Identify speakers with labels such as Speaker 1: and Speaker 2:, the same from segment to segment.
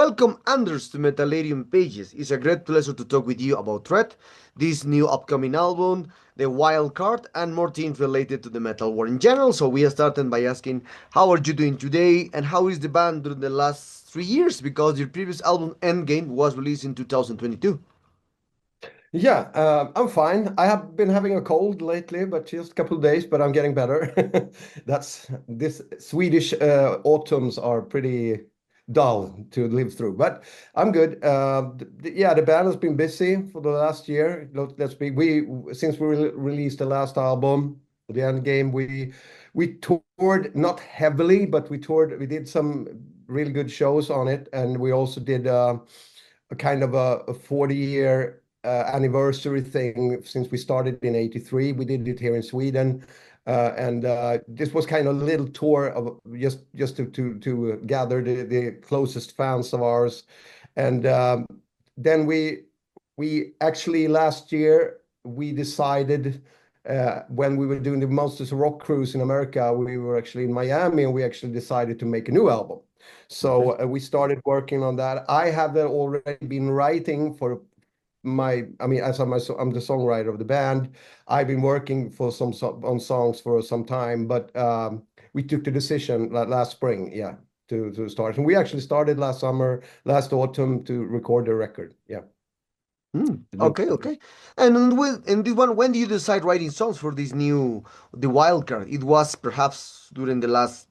Speaker 1: Welcome, Anders, to Metallarium Pages. It's a great pleasure to talk with you about Threat, this new upcoming album, the wild card, and more things related to the metal world in general. So we are starting by asking, how are you doing today, and how is the band during the last 3 years? Because your previous album, Endgame, was released in 2022.
Speaker 2: Yeah, I'm fine. I have been having a cold lately, but just a couple of days, but I'm getting better. That's this Swedish autumns are pretty dull to live through, but I'm good. Yeah, the band has been busy for the last year. Let's be we since we released the last album, the End Game. We toured not heavily, but we toured. We did some really good shows on it, and we also did a kind of a 40-year anniversary thing since we started in '83. We did it here in Sweden. And this was kind of a little tour of just to gather the closest fans of ours. And then we actually last year we decided when we were doing the Monsters of Rock cruise in America, we were actually in Miami, and we actually decided to make a new album.
Speaker 1: Okay.
Speaker 2: So we started working on that. I have already been writing for I mean, as I'm the songwriter of the band. I've been working for on songs for some time, but we took the decision last spring, yeah, to start. And we actually started last summer, last autumn to record the record. Yeah.
Speaker 1: Okay, okay. And in this one, when do you decide writing songs for this new, the wild card? It was perhaps during the last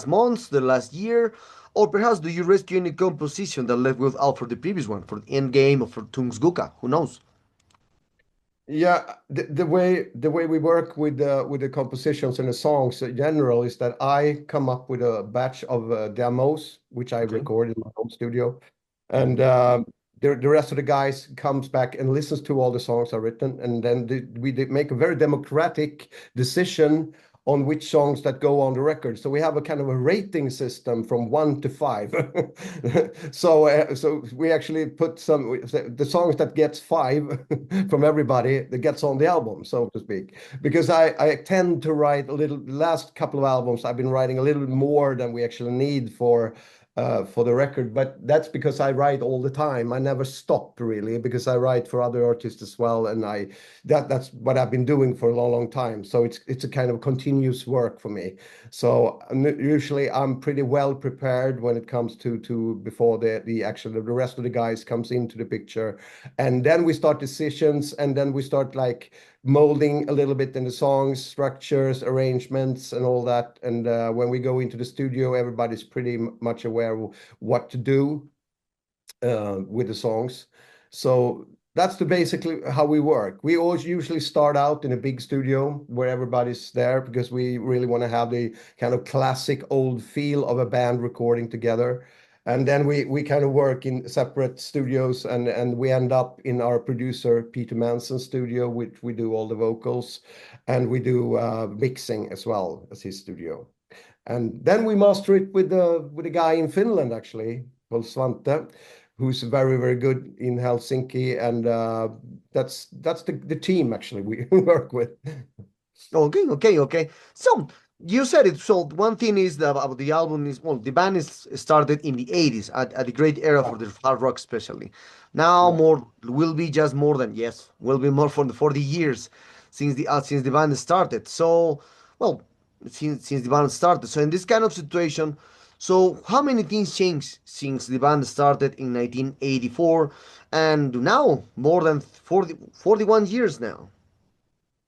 Speaker 1: months, the last year, or perhaps do you rescue any composition that left without for the previous one, for the end game or for Tungsguka? Who knows?
Speaker 2: Yeah, the way we work with the compositions and the songs in general is that I come up with a batch of demos, which I
Speaker 1: Okay.
Speaker 2: record in my home studio, and the rest of the guys comes back and listens to all the songs I've written, and then make a very democratic decision on which songs that go on the record. So we have a kind of a rating system from 1 to 5. So we actually put the songs that gets 5 from everybody that gets on the album, so to speak. Because I tend to write a little. Last couple of albums, I've been writing a little more than we actually need for the record, but that's because I write all the time. I never stop really because I write for other artists as well, and that's what I've been doing for a long, long time. So it's a kind of continuous work for me. So usually I'm pretty well prepared when it comes to before the rest of the guys comes into the picture, and then we start decisions, and then we start like molding a little bit in the songs, structures, arrangements, and all that. And when we go into the studio, everybody's pretty much aware of what to do with the songs. So that's basically how we work. We always usually start out in a big studio where everybody's there because we really want to have the kind of classic old feel of a band recording together. And then we kind of work in separate studios, and we end up in our producer Peter Manson's studio, which we do all the vocals, and we do mixing as well as his studio. And then we master it with a guy in Finland actually called Svante, who's very, very good in Helsinki, and that's the team actually we work with.
Speaker 1: Okay, okay, okay. So you said it. So one thing is that about the album is, well, the band is started in the 80s at the great era for the hard rock especially. Now
Speaker 2: Yeah.
Speaker 1: more will be just more than, yes, will be more for the 40 years since the band started. So, well, since the band started. So in this kind of situation, so how many things changed since the band started in 1984 and now more than 41 years now?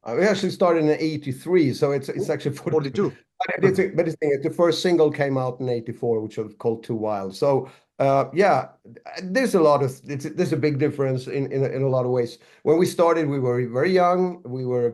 Speaker 2: We actually started in '83, so it's actually 42.
Speaker 1: 42.
Speaker 2: The first single came out in '84, which was called Too Wild. So yeah, there's a big difference in a lot of ways. When we started, we were very young. We were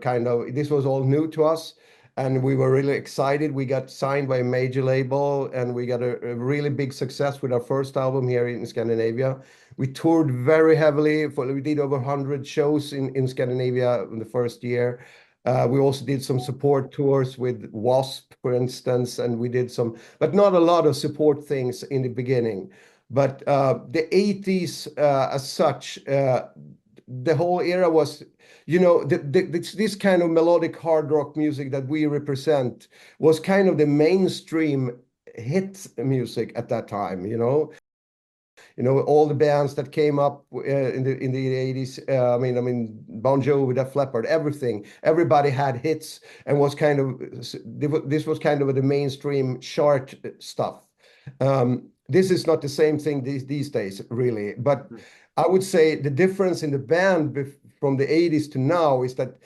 Speaker 2: this was all new to us, and we were really excited. We got signed by a major label, and we got a really big success with our first album here in Scandinavia. We toured very heavily. We did over 100 shows in Scandinavia in the first year. We also did some support tours with Wasp, for instance, and we did some, but not a lot of support things in the beginning. But the '80s, as such, the whole era was, this kind of melodic hard rock music that we represent was kind of the mainstream hit music at that time. You know, all the bands that came up in the 80s. I mean, Bon Jovi, Def Leppard, everything. Everybody had hits and was kind of this was kind of the mainstream chart stuff. This is not the same thing these days, really. But I would say the difference in the band from the 80s to now is that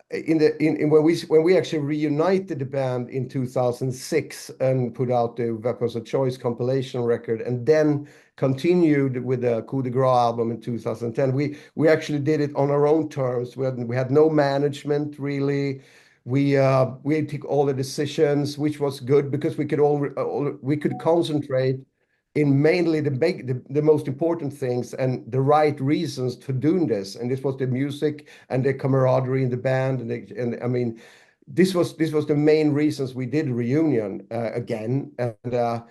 Speaker 2: when we actually reunited the band in 2006 and put out the Weapons of Choice compilation record, and then continued with the Coup de Grace album in 2010, we actually did it on our own terms. We had no management really. We took all the decisions, which was good because we could concentrate in mainly the most important things and the right reasons for doing this. And this was the music and the camaraderie in the band. And I mean, this was the main reasons we did reunion again. And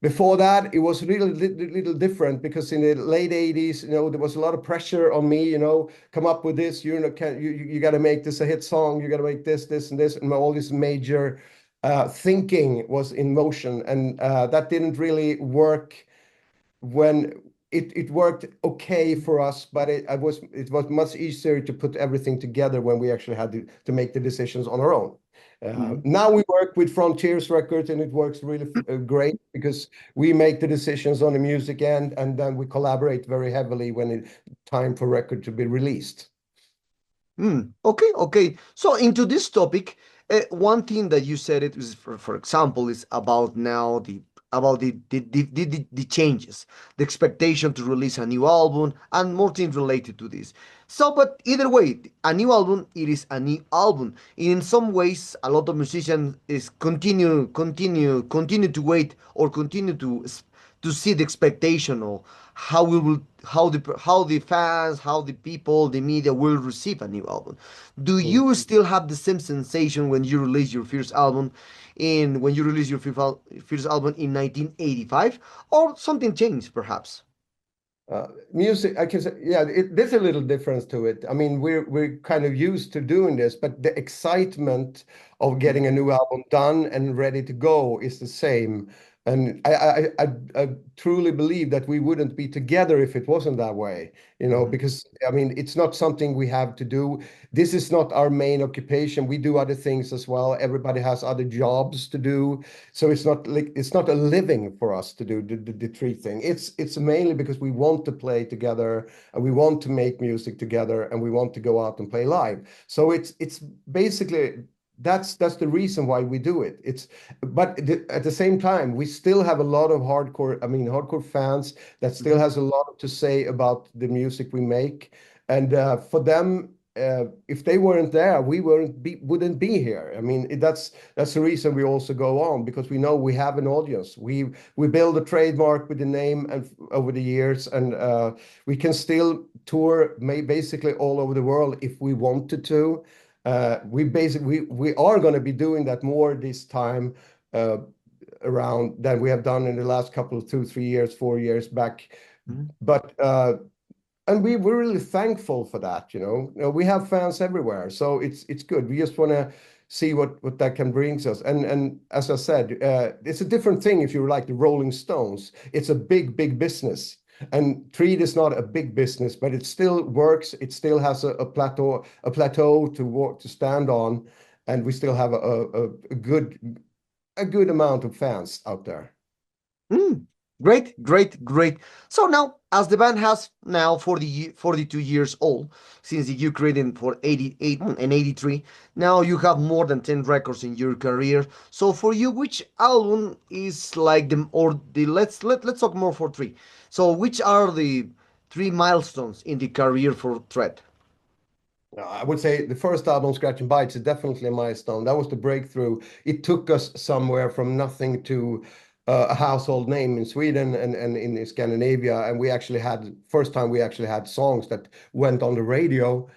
Speaker 2: before that, it was a little different because in the late 80s, you know, there was a lot of pressure on me, you know, come up with this, you got to make this a hit song, you got to make this, and all this major thinking was in motion. And that didn't really work when it worked okay for us, but it was much easier to put everything together when we actually had to make the decisions on our own. Now we work with Frontiers Records, and it works really great because we make the decisions on the music end, and then we collaborate very heavily when it's time for record to be released.
Speaker 1: Okay. So into this topic, one thing that you said it was, for example, is about now the changes, the expectation to release a new album, and more things related to this. So, but either way, a new album, it is a new album. In some ways, a lot of musicians is continue to wait or continue to see the expectation of how we will how the fans, how the people, the media will receive a new album. Do you still have the same sensation when you release your first album when you release your first album in 1985, or something changed perhaps?
Speaker 2: Music, I can say, yeah, there's a little difference to it. I mean, we're kind of used to doing this, but the excitement of getting a new album done and ready to go is the same. And I truly believe that we wouldn't be together if it wasn't that way, you know, because I mean, it's not something we have to do. This is not our main occupation. We do other things as well. Everybody has other jobs to do. So it's not a living for us to do the tree thing. It's mainly because we want to play together and we want to make music together and we want to go out and play live. So it's basically that's the reason why we do it. At the same time, we still have a lot of hardcore fans that still has a lot to say about the music we make. And for them, if they weren't there, we wouldn't be here. I mean, that's the reason we also go on, because we know we have an audience. We build a trademark with the name and over the years, and we can still tour basically all over the world if we wanted to. We are going to be doing that more this time around than we have done in the last couple of 2, 3 years, 4 years back. But and we're really thankful for that. You know, we have fans everywhere, so it's good. We just want to see what that can bring us. And as I said, it's a different thing if you're like the Rolling Stones. It's a big business. And Treat is not a big business, but it still works. It still has a plateau to stand on, and we still have a good amount of fans out there.
Speaker 1: Great. So now, as the band has now 42 years old, since you created for 88 and 83, now you have more than 10 records in your career. So for you, which album is like let's talk more for three. So which are the three milestones in the career for Threat?
Speaker 2: I would say the first album, Scratch and Bites, is definitely a milestone. That was the breakthrough. It took us somewhere from nothing to a household name in Sweden and in Scandinavia. And first time we actually had songs that went on the radio.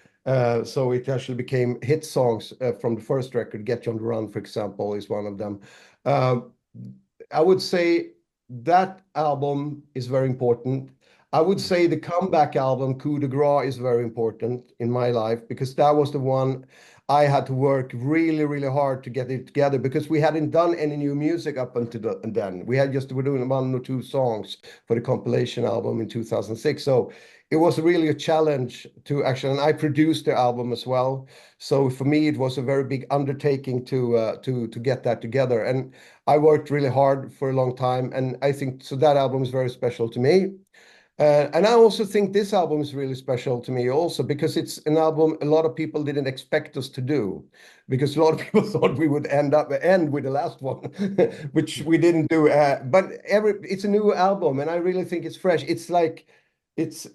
Speaker 2: So it actually became hit songs from the first record. Get You on the Run, for example, is one of them. I would say that album is very important. I would say the comeback album, Coup de Grace, is very important in my life because that was the one I had to work really, really hard to get it together because we hadn't done any new music up until then. We're doing 1 or 2 songs for the compilation album in 2006. So it was really a challenge to actually, and I produced the album as well. So for me, it was a very big undertaking to get that together. And I worked really hard for a long time, and I think so that album is very special to me. And I also think this album is really special to me also because it's an album a lot of people didn't expect us to do, because a lot of people thought we would end with the last one, which we didn't do. But it's a new album, and I really think it's fresh. It's like it's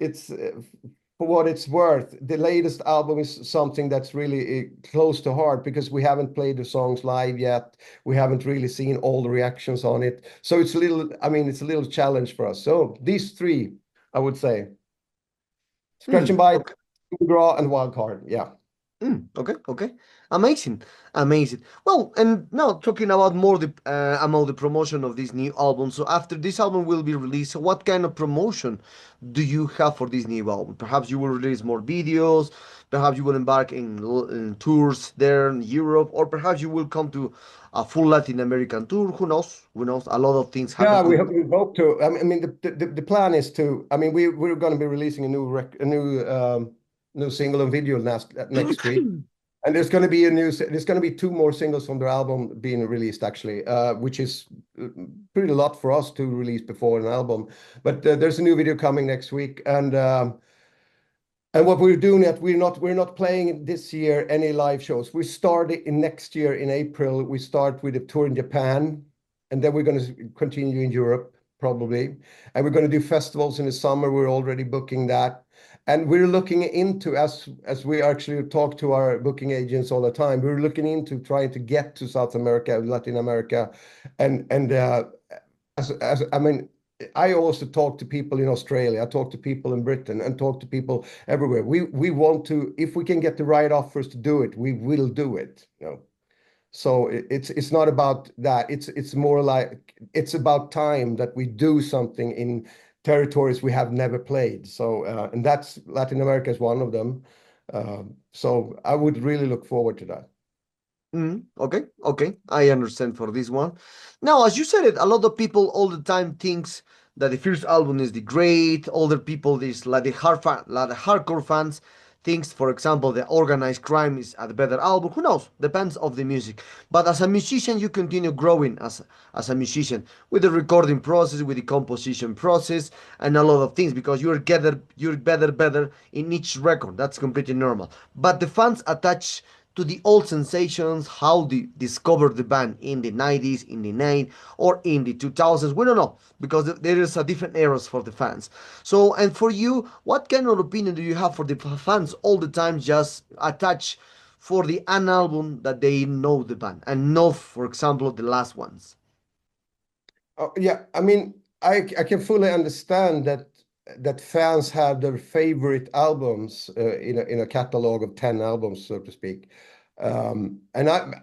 Speaker 2: for what it's worth. The latest album is something that's really close to heart because we haven't played the songs live yet. We haven't really seen all the reactions on it, so it's a little. I mean, it's a little challenge for us. So these three. I would say scratch and bite,
Speaker 1: Okay.
Speaker 2: draw, and wild card. Yeah.
Speaker 1: Okay, okay, amazing, amazing. Well, and now talking about more about the promotion of this new album. So after this album will be released, so what kind of promotion do you have for this new album? Perhaps you will release more videos. Perhaps you will embark in tours there in Europe, or perhaps you will come to a full Latin American tour. Who knows? Who knows? A lot of things
Speaker 2: Yeah,
Speaker 1: happens with.
Speaker 2: we hope to. I mean, the plan is to. I mean, we're going to be releasing new single and video next week, and there's going to be 2 more singles from the album being released actually, which is pretty a lot for us to release before an album. But there's a new video coming next week, and what we're doing that we're not playing this year any live shows. We start it in next year in April. We start with a tour in Japan, and then we're going to continue in Europe probably, and we're going to do festivals in the summer. We're already booking that, and we're looking into as we actually talk to our booking agents all the time. We're looking into trying to get to South America, Latin America, and as I mean. I also talk to people in Australia. I talk to people in Britain and talk to people everywhere. We want to, if we can get the right offers to do it, we will do it. So it's not about that. It's more like it's about time that we do something in territories we have never played. So and that's Latin America is one of them. So I would really look forward to that.
Speaker 1: Okay, okay, I understand for this one. Now, as you said it, a lot of people all the time thinks that the first album is the great. Other people, this like like the hardcore fans, thinks, for example, the Organized Crime is a better album. Who knows? Depends of the music. But as a musician, you continue growing as a musician with the recording process, with the composition process, and a lot of things because you're better in each record. That's completely normal. But the fans attach to the old sensations, how they discovered the band in the 90s, in the 90s, or in the 2000s. We don't know because there is a different eras for the fans. So, and for you, what kind of opinion do you have for the fans all the time just attach for the an album that they know the band and not, for example, the last ones?
Speaker 2: Oh, yeah, I mean, I can fully understand that fans have their favorite albums in a catalog of 10 albums, so to speak. And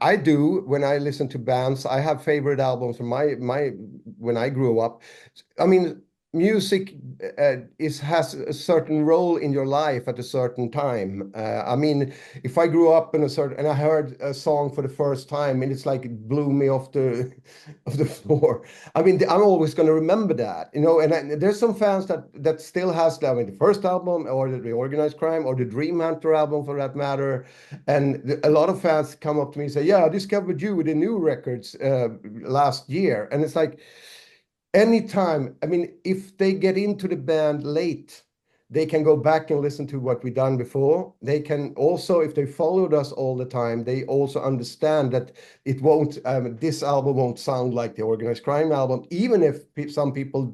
Speaker 2: I do when I listen to bands. I have favorite albums from my when I grew up. I mean, music has a certain role in your life at a certain time. I mean, if I grew up in a certain and I heard a song for the first time and it's like it blew me off the of the floor. I mean, I'm always going to remember that, And there's some fans that still has that. I mean, the first album, or the Organized Crime, or the Dream Hunter album, for that matter. And a lot of fans come up to me and say, "Yeah, I discovered you with the new records last year," and it's like anytime. I mean, if they get into the band late, they can go back and listen to what we've done before. They can also, if they followed us all the time, they also understand that this album won't sound like the Organized Crime album, even if some people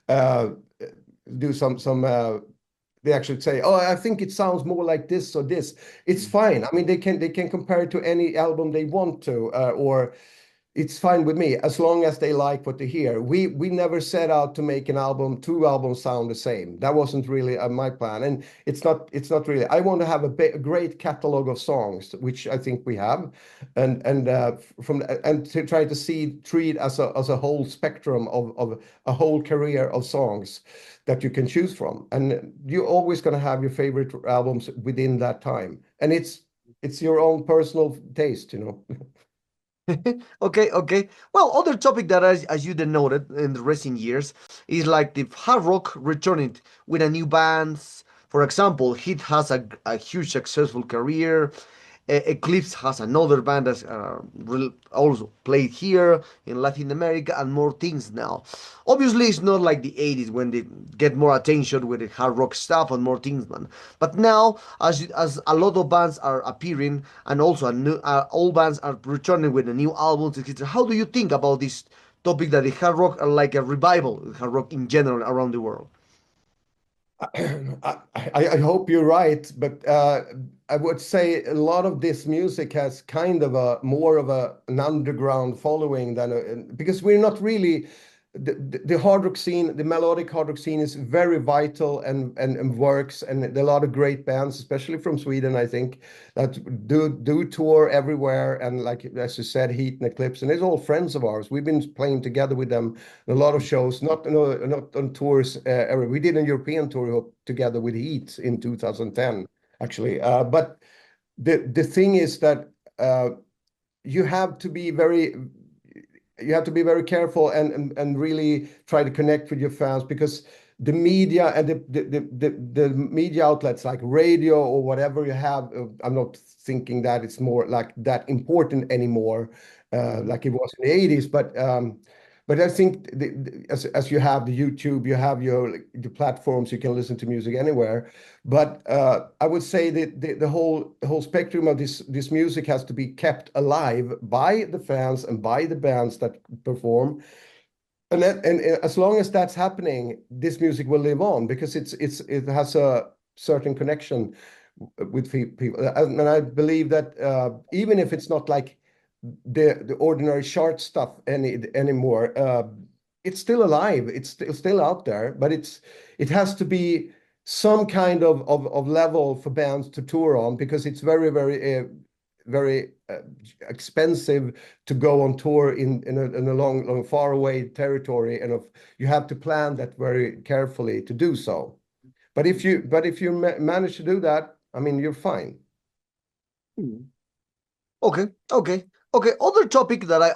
Speaker 2: uh, do they actually say, "Oh, I think it sounds more like this or this." It's fine. I mean, they can compare it to any album they want to, or it's fine with me as long as they like what they hear. We never set out to make 2 albums sound the same. That wasn't really my plan, and it's not really. I want to have a great catalog of songs, which I think we have, and to try to treat as a whole spectrum of a whole career of songs that you can choose from, and you're always going to have your favorite albums within that time, and it's it's your own personal taste, you know.
Speaker 1: Okay, okay. Well, other topic that, as you denoted in the recent years, is like the hard rock returning with a new bands. For example, Hit has a huge successful career. Eclipse has another band that's also played here in Latin America and more things now. Obviously, it's not like the 80s when they get more attention with the hard rock stuff and more things, man. But now, as a lot of bands are appearing and also all bands are returning with the new albums, etc. How do you think about this topic that the hard rock are like a revival, hard rock in general around the world?
Speaker 2: I hope you're right, but I would say a lot of this music has kind of a more of an underground following than because we're not really the hard rock scene, the melodic hard rock scene is very vital and works, and there are a lot of great bands, especially from Sweden, I think, that do tour everywhere, and like as you said, Heat and Eclipse, and it's all friends of ours. We've been playing together with them in a lot of shows, not no, not on tours. We did a European tour together with Heat in 2010, actually. But the thing is that you have to be very you have to be very careful and really try to connect with your fans, because the media and the media outlets like radio or whatever you have, I'm not thinking that it's more like that important anymore,
Speaker 1: Mhm.
Speaker 2: like it was in the 80s, but I think as you have the YouTube, you have your platforms, you can listen to music anywhere. But I would say that the whole spectrum of this music has to be kept alive by the fans and by the bands that perform. And as long as that's happening, this music will live on because it has a certain connection with people. And I believe that even if it's not like the ordinary chart stuff anymore, it's still alive. It's still out there, but it has to be some kind of level for bands to tour on, because it's very expensive to go on tour in a long far away territory, and you have to plan that very carefully to do so. But if you manage to do that, I mean, you're fine.
Speaker 1: Mhm. Okay, okay, okay. Other topic that I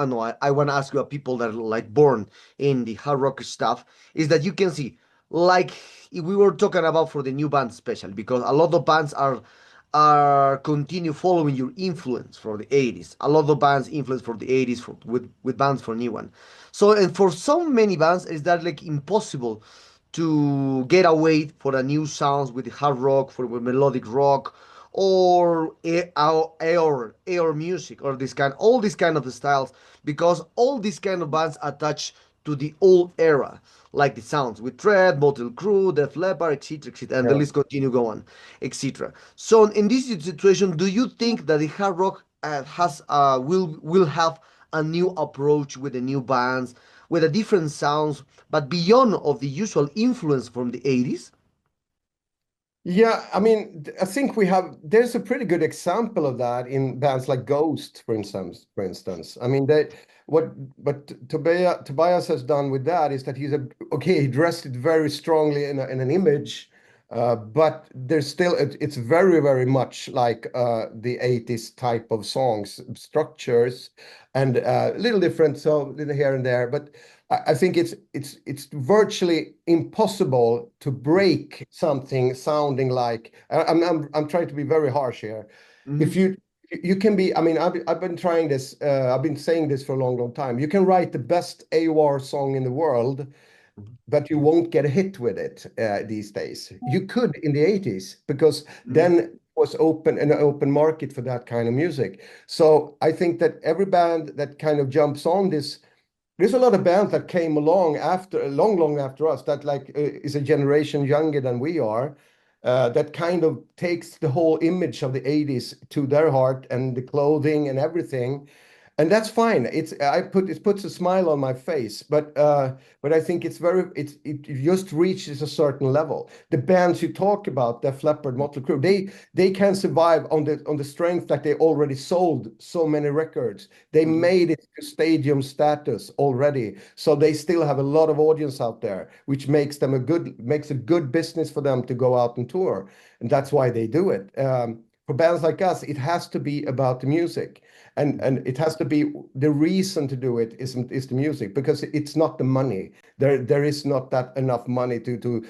Speaker 1: know I want to ask you about people that are like born in the hard rock stuff is that you can see like if we were talking about for the new bands especially because a lot of bands are continue following your influence from the 80s. A lot of bands influence from the 80s with bands for new one. So and for so many bands is that like impossible to get away for the new sounds with the hard rock for with melodic rock or air music or this kind all these kind of styles because all these kind of bands attach to the old era like the sounds with Tread, Motel Crew, Def Leppard, etc., and the
Speaker 2: Yeah.
Speaker 1: list continue going, etc. So in this situation, do you think that the hard rock has will have a new approach with the new bands, with a different sounds, but beyond of the usual influence from the 80s?
Speaker 2: Yeah, I mean, I think there's a pretty good example of that in bands like Ghost, for instance. I mean, what Tobias has done with that is that he dressed it very strongly in an image, but there's still it's very much like the 80s type of songs structures, and a little different, so little here and there, but I think it's virtually impossible to break something sounding like I'm trying to be very harsh here. If
Speaker 1: Mm-hmm.
Speaker 2: you can be, I mean, I've been trying this, I've been saying this for a long time. You can write the best AOR song in the world, but you won't get a hit with it these days. You could in the 80s, because
Speaker 1: Mm-hmm.
Speaker 2: then was an open market for that kind of music. So I think that every band that kind of jumps on this, there's a lot of bands that came along after, long after us, that like is a generation younger than we are, that kind of takes the whole image of the 80s to their heart, and the clothing and everything, and that's fine. It puts a smile on my face, but I think it just reaches a certain level. The bands you talk about, Def Leppard, Motley Crue, they can survive on the strength that they already sold so many records. They
Speaker 1: Mm-hmm.
Speaker 2: made it to stadium status already, so they still have a lot of audience out there, which makes a good business for them to go out and tour, and that's why they do it. for bands like us, it has to be about the music, and it has to be the reason to do it is the music, because it's not the money. There is not that enough money to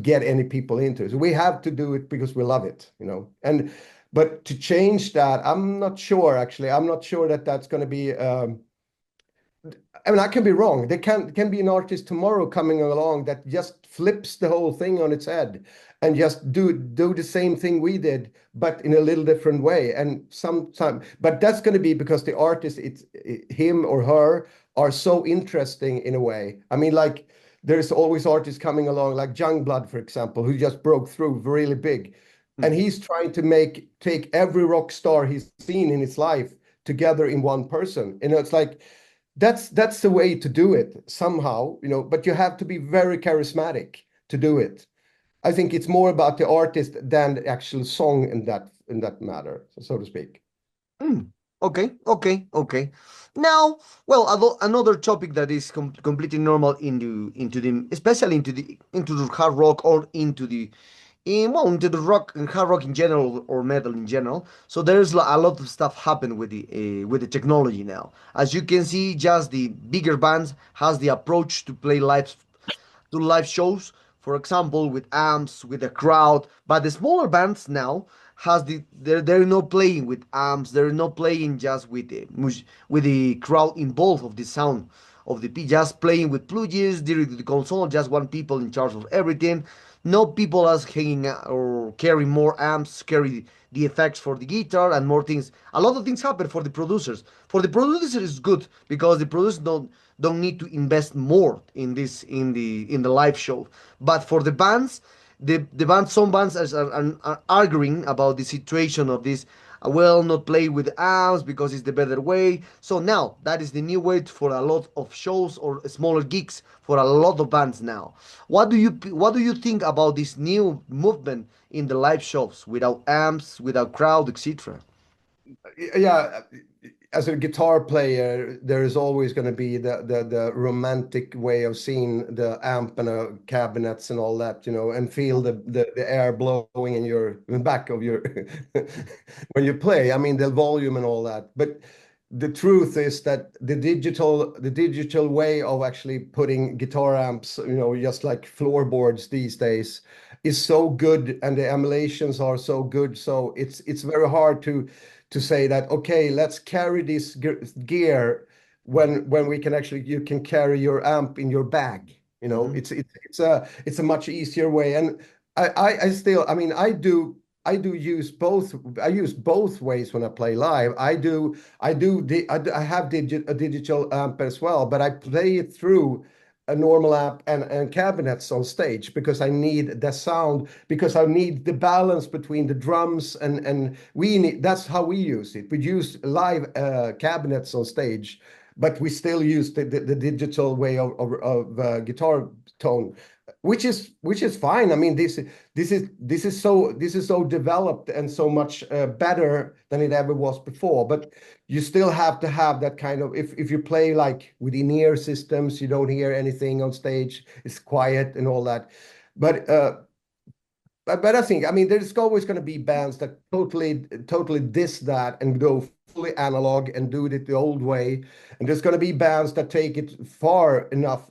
Speaker 2: get any people into it. So we have to do it because we love it, you know. And but to change that, I'm not sure actually. I'm not sure that that's going to be. I mean, I can be wrong. There can be an artist tomorrow coming along that just flips the whole thing on its head and just do the same thing we did, but in a little different way. And but that's going to be because the artist, him or her, are so interesting in a way. I mean, like there's always artists coming along, like Youngblood, for example, who just broke through really big, and he's trying to take every rock star he's seen in his life together in one person. And it's like, that's the way to do it somehow, you know, but you have to be very charismatic to do it. I think it's more about the artist than the actual song in that matter, so to speak.
Speaker 1: Okay, okay, okay. Now, well, another topic that is completely normal into the especially into the hard rock or into the rock and hard rock in general or metal in general. So there's a lot of stuff happen with the technology now. As you can see, just the bigger bands has the approach to play live shows, for example, with amps, with a crowd. But the smaller bands now has they're not playing with amps. They're not playing just with the crowd involved of the sound of the just playing with plugins direct to the console. Just one people in charge of everything. No people as hanging or carry more amps, carry the effects for the guitar and more things. A lot of things happen for the producers. For the producers, it's good because the producers don't need to invest more in this in the live show. But for the bands, the band some bands are arguing about the situation of this. Well, not play with amps because it's the better way. So now that is the new way for a lot of shows or smaller gigs for a lot of bands now. What do you think about this new movement in the live shows without amps, without crowd, etc.?
Speaker 2: Yeah, as a guitar player, there is always going to be the romantic way of seeing the amp and cabinets and all that, you know, and feel the air blowing in the back of your when you play. I mean, the volume and all that. But the truth is that the digital way of actually putting guitar amps, you know, just like floorboards these days, is so good, and the emulations are so good. So it's very hard to say that, okay, let's carry this gear when we can actually, you can carry your amp in your bag. You know,
Speaker 1: Mhm.
Speaker 2: it's a much easier way. And I still, I mean, I do use both. I use both ways when I play live. I have a digital amp as well, but I play it through a normal amp and cabinets on stage, because I need the sound, because I need the balance between the drums and that's how we use it. We use live cabinets on stage, but we still use the digital way of guitar tone, which is fine. I mean, this is so developed and so much better than it ever was before. But you still have to have that kind of, if you play like with in-ear systems, you don't hear anything on stage, it's quiet and all that. But but I think, I mean, there's always going to be bands that totally diss that and go fully analog and do it the old way. And there's going to be bands that take it far enough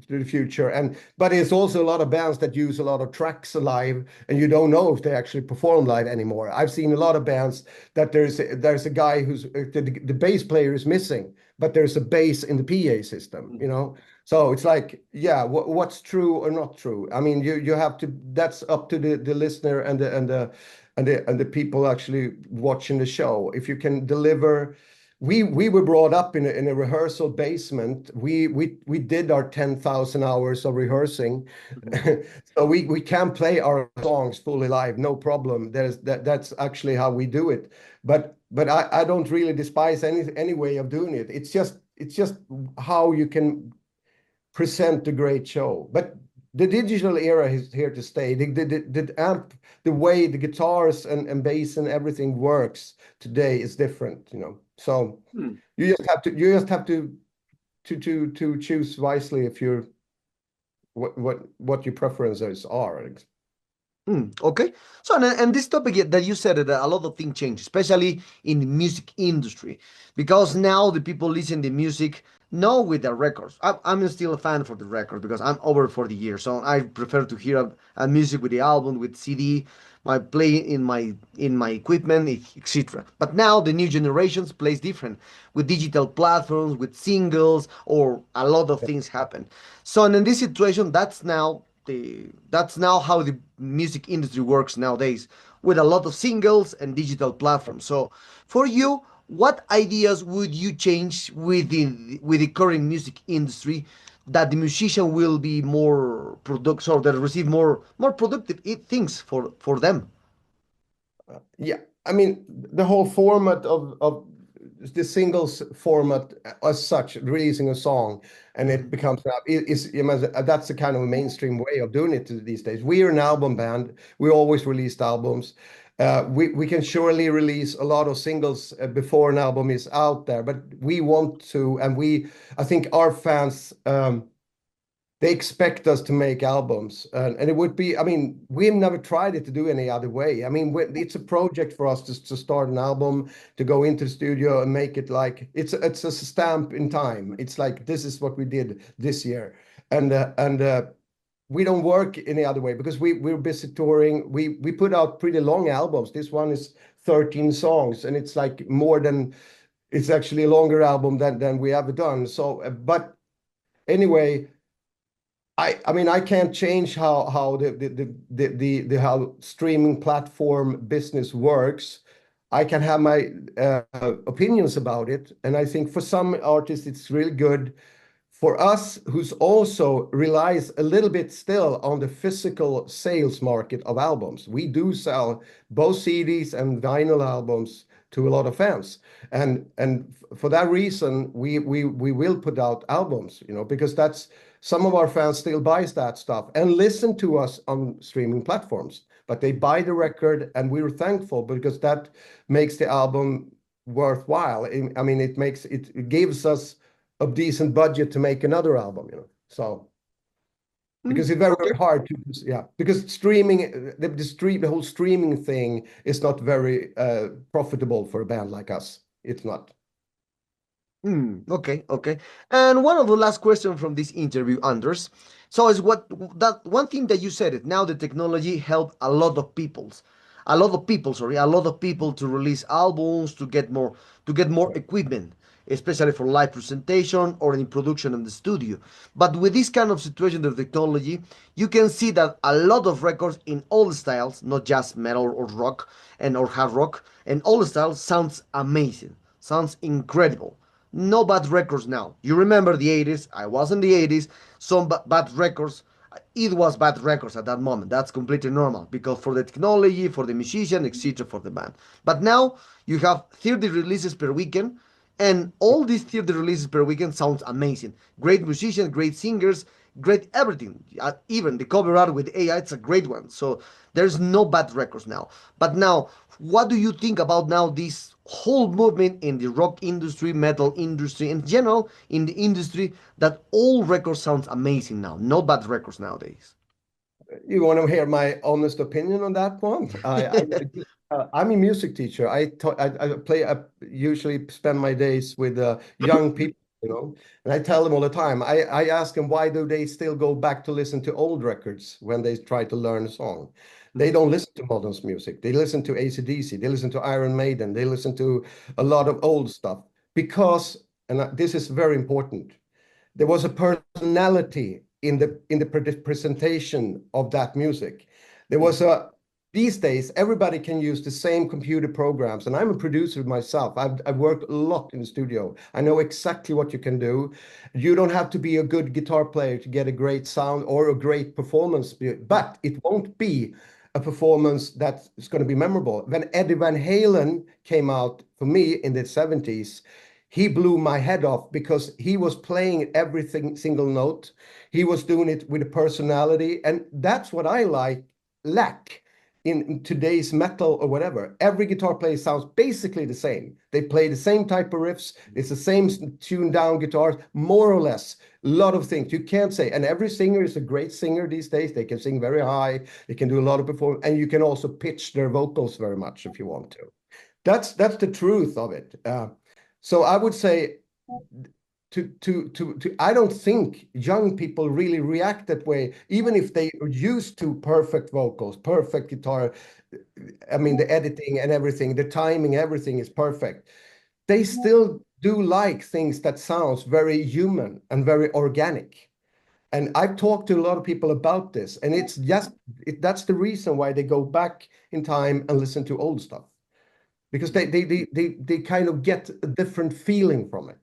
Speaker 2: to the future. But it's also a lot of bands that use a lot of tracks live, and you don't know if they actually perform live anymore. I've seen a lot of bands that there's a guy who's the bass player is missing, but there's a bass in the PA system, you know. So it's like, yeah, what's true or not true? I mean, you have to. That's up to the listener and the people actually watching the show. If you can deliver, we were brought up in a rehearsal basement. We did our 10,000 hours of rehearsing,
Speaker 1: Mhm.
Speaker 2: so we can play our songs fully live, no problem. That's actually how we do it. But I don't really despise any way of doing it. It's just how you can present a great show. But the digital era is here to stay. The amp, the way the guitars and bass and everything works today is different, you know. So
Speaker 1: Hmm.
Speaker 2: you just have to choose wisely if you're what your preferences are.
Speaker 1: Okay. So, and this topic that you said, that a lot of things change, especially in the music industry, because now the people listen to music now with the records. I'm still a fan for the record because I'm over 40 years, so I prefer to hear a music with the album, with CD, my play in my equipment, etc. But now the new generations plays different with digital platforms, with singles, or a lot of things happen. So, and in this situation, that's now how the music industry works nowadays, with a lot of singles and digital platforms. So for you, what ideas would you change with the current music industry, that the musician will be more product, so that receive more productive things for them?
Speaker 2: Yeah, I mean, the whole format of the singles format as such, releasing a song and it
Speaker 1: Mhm.
Speaker 2: becomes you know, that's the kind of mainstream way of doing it these days. We are an album band. We always released albums. We can surely release a lot of singles before an album is out there, but we want to, and I think our fans. They expect us to make albums, and it would be, I mean, we've never tried it to do any other way. I mean, it's a project for us to start an album, to go into the studio and make it like it's a stamp in time. It's like, this is what we did this year, and we don't work any other way because we're busy touring. We put out pretty long albums. This one is 13 songs, and it's like more than, it's actually a longer album than we ever done. So but anyway, I mean, I can't change how the how streaming platform business works. I can have my opinions about it, and I think for some artists it's really good. For us, who's also relies a little bit still on the physical sales market of albums, we do sell both CDs and vinyl albums to a lot of fans, and for that reason, we will put out albums, you know, because that's, some of our fans still buys that stuff and listen to us on streaming platforms, but they buy the record, and we're thankful because that makes the album worthwhile. I mean, it gives us a decent budget to make another album, you know. So because it's very,
Speaker 1: Okay.
Speaker 2: very hard to, yeah, because streaming, the whole streaming thing is not very profitable for a band like us. It's not.
Speaker 1: Okay, okay. And one of the last questions from this interview, Anders. So is what that one thing that you said it. Now the technology helped a lot of people to release albums, to get more equipment, especially for live presentation or in production in the studio. But with this kind of situation of technology, you can see that a lot of records in all styles, not just metal or rock and or hard rock, and all styles sounds amazing, sounds incredible. No bad records now. You remember the 80s? I was in the 80s. Some bad records. It was bad records at that moment. That's completely normal because for the technology, for the musician, etc., for the band. But now you have 30 releases per weekend, and all these 30 releases per weekend sounds amazing. Great musicians, great singers, great everything. Even the cover art with AI, it's a great one. So there's no bad records now. But now, what do you think about now this whole movement in the rock industry, metal industry, in general, in the industry, that all records sounds amazing now? No bad records nowadays.
Speaker 2: You want to hear my honest opinion on that one? I'm a music teacher. I play. I usually spend my days with young people, you know, and I tell them all the time. I ask them, why do they still go back to listen to old records when they try to learn a song? They don't listen to modern music. They listen to AC/DC. They listen to Iron Maiden. They listen to a lot of old stuff because, and this is very important, there was a personality in the presentation of that music. There was a, these days everybody can use the same computer programs, and I'm a producer myself. I've worked a lot in the studio. I know exactly what you can do. You don't have to be a good guitar player to get a great sound or a great performance, but it won't be a performance that is going to be memorable. When Eddie Van Halen came out for me in the 70s, he blew my head off because he was playing everything single note. He was doing it with a personality, and that's what I lack in today's metal or whatever, every guitar player sounds basically the same. They play the same type of riffs. It's the same tuned down guitars, more or less. A lot of things you can't say. And every singer is a great singer these days. They can sing very high. They can do a lot of performance, and you can also pitch their vocals very much if you want to. That's the truth of it. So I would say I don't think young people really react that way, even if they are used to perfect vocals, perfect guitar. I mean, the editing and everything, the timing, everything is perfect. They still do like things that sounds very human and very organic. And I've talked to a lot of people about this, and it's just that's the reason why they go back in time and listen to old stuff, because they kind of get a different feeling from it.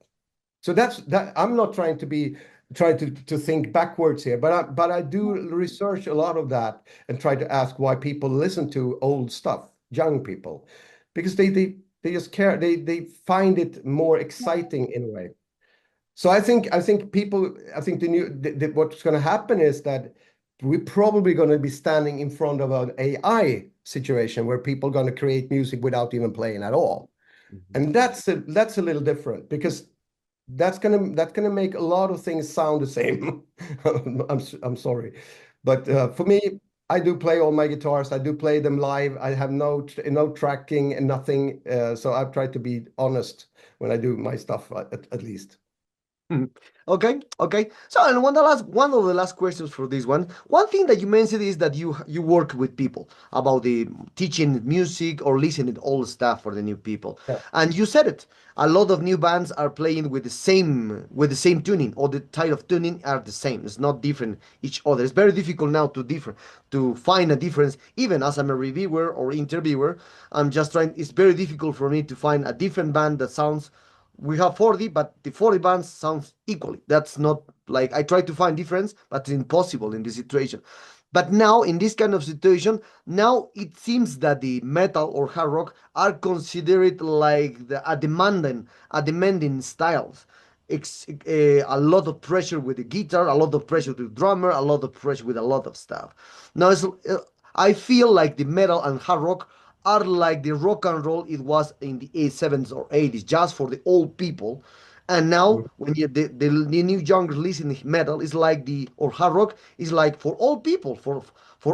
Speaker 2: So that's that. I'm not trying to think backwards here, but I do research a lot of that and try to ask why people listen to old stuff, young people, because they just care. They find it more exciting in a way. So I think people, I think what's going to happen is that we're probably going to be standing in front of an AI situation where people are going to create music without even playing at all. And that's a little different, because that's gonna make a lot of things sound the same. I'm sorry, but for me, I do play all my guitars. I do play them live. I have no tracking and nothing. So I've tried to be honest when I do my stuff, at least.
Speaker 1: Mhm. Okay, okay. So, and one of the last questions for this one. One thing that you mentioned is that you work with people about the teaching music or listening all stuff for the new people,
Speaker 2: Yeah.
Speaker 1: and you said it. A lot of new bands are playing with the same tuning, or the type of tuning are the same. It's not different each other. It's very difficult now to find a difference. Even as I'm a reviewer or interviewer, I'm just trying. It's very difficult for me to find a different band that sounds. We have 40, but the 40 bands sounds equally. That's not like I try to find difference, but it's impossible in this situation. But now, in this kind of situation, now it seems that the metal or hard rock are considered like a demanding styles. A lot of pressure with the guitar, a lot of pressure with the drummer, a lot of pressure with a lot of stuff. Now, I feel like the metal and hard rock are like the rock and roll it was in the 70s or 80s, just for the old people. And now, when the new younger listen metal, is like or hard rock is like for old people, for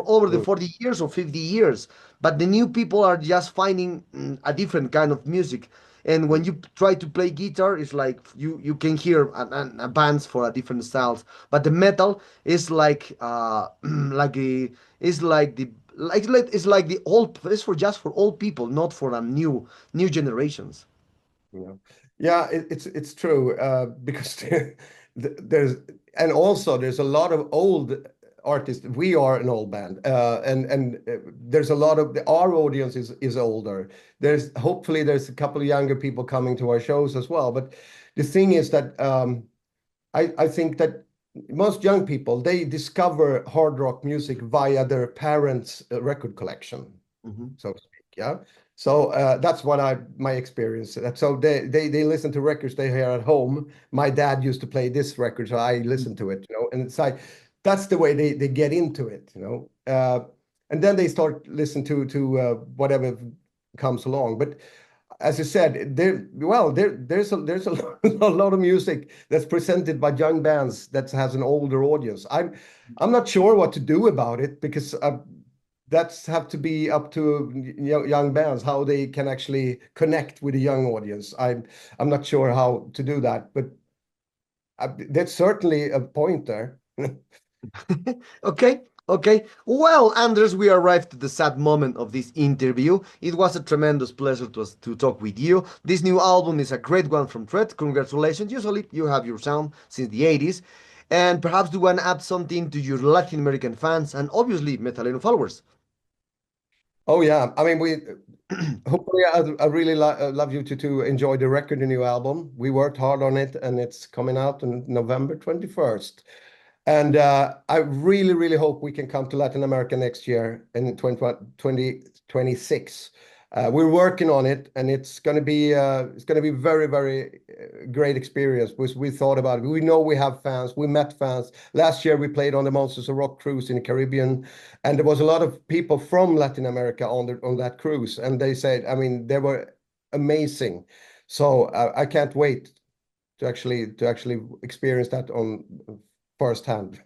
Speaker 1: over the
Speaker 2: Mm.
Speaker 1: 40 years or 50 years. But the new people are just finding a different kind of music. And when you try to play guitar, it's like you can hear a bands for a different styles. But the metal is like like a is like the it's like the old. It's for just for old people, not for a new generations.
Speaker 2: Yeah, yeah, it's true, because there's and also there's a lot of old artists. We are an old band, and there's a lot of our audience is older. There's a couple of younger people coming to our shows as well. But the thing is that I think that most young people, they discover hard rock music via their parents' record collection,
Speaker 1: Mhm.
Speaker 2: so to speak. Yeah. So that's what my experience. So they listen to records they hear at home. My dad used to play this record, so I listen to it, and it's like that's the way they get into it. And then they start listening to whatever comes along. But as you said, there's a lot of music that's presented by young bands that has an older audience. I'm not sure what to do about it, because that's have to be up to young bands how they can actually connect with a young audience. I'm not sure how to do that, but that's certainly a point there.
Speaker 1: Okay, okay. Well, Anders, we arrived at the sad moment of this interview. It was a tremendous pleasure to talk with you. This new album is a great one from Thread. Congratulations. Usually you have your sound since the 80s. And perhaps you want to add something to your Latin American fans and obviously Metalero followers.
Speaker 2: Oh yeah, I mean we hopefully I really love you to enjoy the record, the new album. We worked hard on it, and it's coming out on November 21st. And I really, really hope we can come to Latin America next year in 2026. We're working on it, and it's going to be very, very great experience. We thought about it. We know we have fans. We met fans. Last year we played on the Monsters of Rock cruise in the Caribbean, and there was a lot of people from Latin America on that cruise, and they said, I mean, they were amazing. So I can't wait to actually experience that on firsthand.